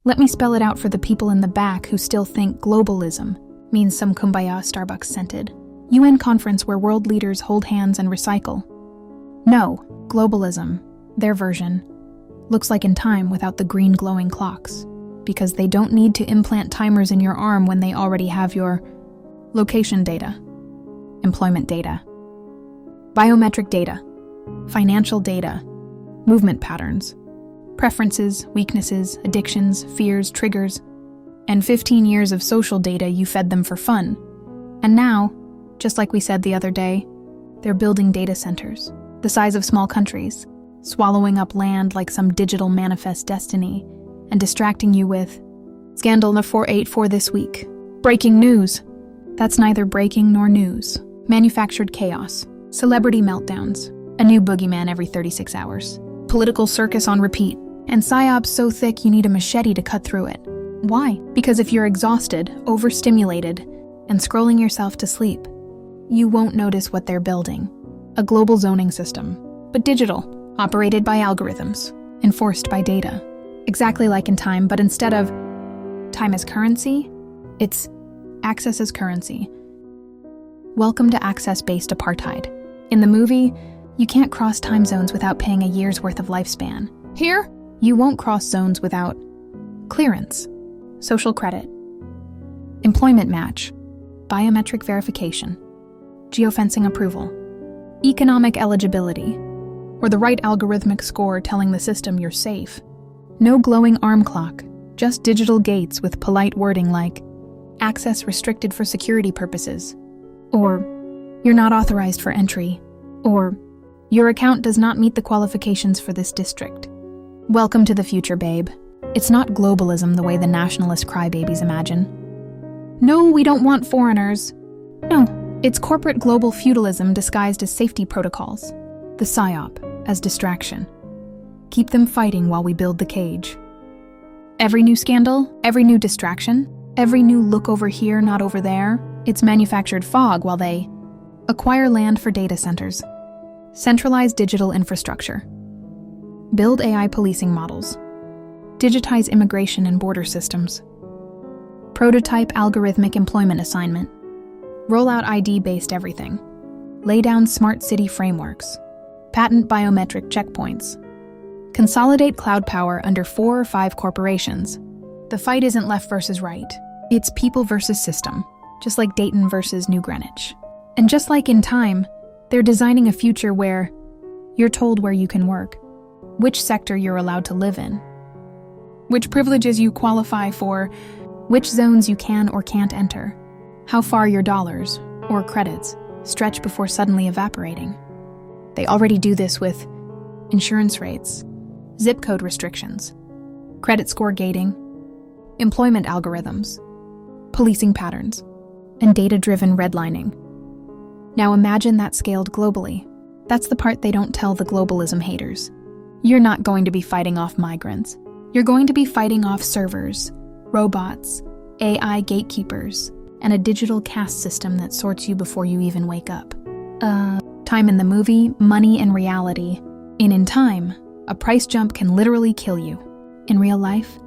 Let me spell it out for the people in the back who still think globalism means some kumbaya Starbucks scented UN conference where world leaders hold hands and recycle. No, globalism, their version, looks like in time without the green glowing clocks, because they don't need to implant timers in your arm when they already have your location data, employment data, biometric data, financial data, movement patterns, preferences, weaknesses, addictions, fears, triggers, and 15 years of social data you fed them for fun. And now, just like we said the other day, they're building data centers, the size of small countries, swallowing up land like some digital manifest destiny, and distracting you with Scandal No. 484 this week. Breaking news. That's neither breaking nor news. Manufactured chaos. Celebrity meltdowns. A new boogeyman every 36 hours. Political circus on repeat. And psyops so thick you need a machete to cut through it. Why? Because if you're exhausted, overstimulated, and scrolling yourself to sleep, you won't notice what they're building. A global zoning system, but digital, operated by algorithms, enforced by data. Exactly like in time, but instead of time as currency, it's access as currency. Welcome to access-based apartheid. In the movie, you can't cross time zones without paying a year's worth of lifespan. Here, you won't cross zones without clearance, social credit, employment match, biometric verification, geofencing approval, economic eligibility, or the right algorithmic score telling the system you're safe. No glowing arm clock, just digital gates with polite wording like, access restricted for security purposes, or you're not authorized for entry, or your account does not meet the qualifications for this district. Welcome to the future, babe. It's not globalism the way the nationalist crybabies imagine. No, we don't want foreigners. No, it's corporate global feudalism disguised as safety protocols. The psyop as distraction. Keep them fighting while we build the cage. Every new scandal, every new distraction, every new look over here, not over there, it's manufactured fog while they acquire land for data centers, centralize digital infrastructure, build AI policing models, digitize immigration and border systems, prototype algorithmic employment assignment, roll out ID-based everything, lay down smart city frameworks, patent biometric checkpoints, consolidate cloud power under 4 or 5 corporations. The fight isn't left versus right. It's people versus system, just like Dayton versus New Greenwich. And just like in time, they're designing a future where you're told where you can work, which sector you're allowed to live in, which privileges you qualify for, which zones you can or can't enter, how far your dollars, or credits, stretch before suddenly evaporating. They already do this with insurance rates, zip code restrictions, credit score gating, employment algorithms, policing patterns, and data-driven redlining. Now imagine that scaled globally. That's the part they don't tell the globalism haters. You're not going to be fighting off migrants. You're going to be fighting off servers, robots, AI gatekeepers, and a digital caste system that sorts you before you even wake up. Time in the movie, money in reality. In time, a price jump can literally kill you. In real life,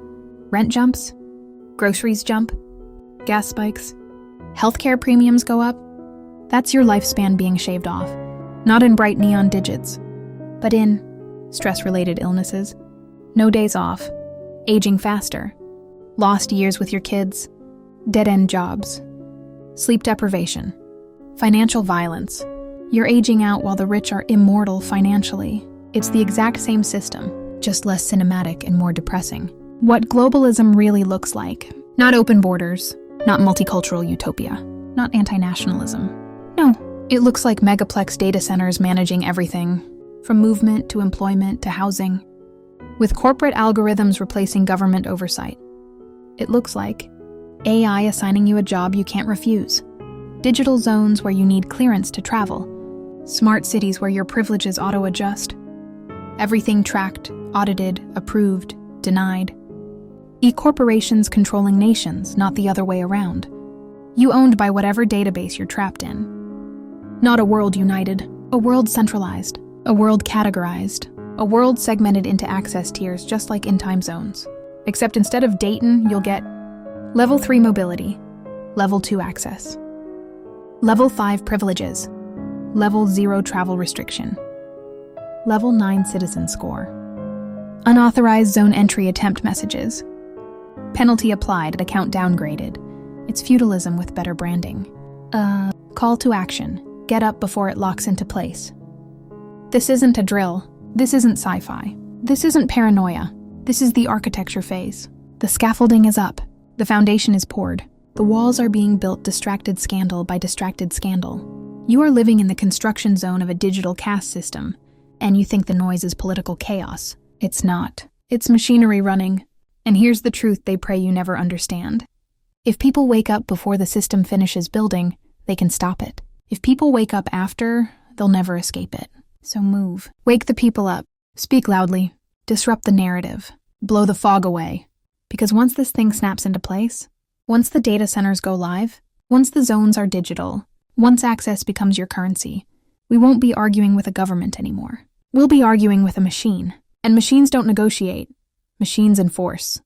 rent jumps, groceries jump, gas spikes, healthcare premiums go up. That's your lifespan being shaved off. Not in bright neon digits, but in stress-related illnesses, no days off, aging faster, lost years with your kids, dead-end jobs, sleep deprivation, financial violence. You're aging out while the rich are immortal financially. It's the exact same system, just less cinematic and more depressing. What globalism really looks like. Not open borders, not multicultural utopia, not anti-nationalism. No, it looks like megaplex data centers managing everything, from movement to employment to housing, with corporate algorithms replacing government oversight. It looks like AI assigning you a job you can't refuse, digital zones where you need clearance to travel, smart cities where your privileges auto-adjust, everything tracked, audited, approved, denied. E-corporations controlling nations, not the other way around. You owned by whatever database you're trapped in. Not a world united, a world centralized, a world categorized, a world segmented into access tiers just like in time zones. Except instead of Dayton, you'll get Level 3 mobility, Level 2 access, Level 5 privileges, Level 0 travel restriction, Level 9 citizen score, unauthorized zone entry attempt messages, penalty applied, account downgraded. It's feudalism with better branding. Call to action. Get up before it locks into place. This isn't a drill. This isn't sci-fi. This isn't paranoia. This is the architecture phase. The scaffolding is up. The foundation is poured. The walls are being built distracted scandal by distracted scandal. You are living in the construction zone of a digital caste system, and you think the noise is political chaos. It's not. It's machinery running. And here's the truth they pray you never understand. If people wake up before the system finishes building, they can stop it. If people wake up after, they'll never escape it. So move. Wake the people up. Speak loudly. Disrupt the narrative. Blow the fog away. Because once this thing snaps into place, once the data centers go live, once the zones are digital, once access becomes your currency, we won't be arguing with a government anymore. We'll be arguing with a machine. And machines don't negotiate. Machines enforce.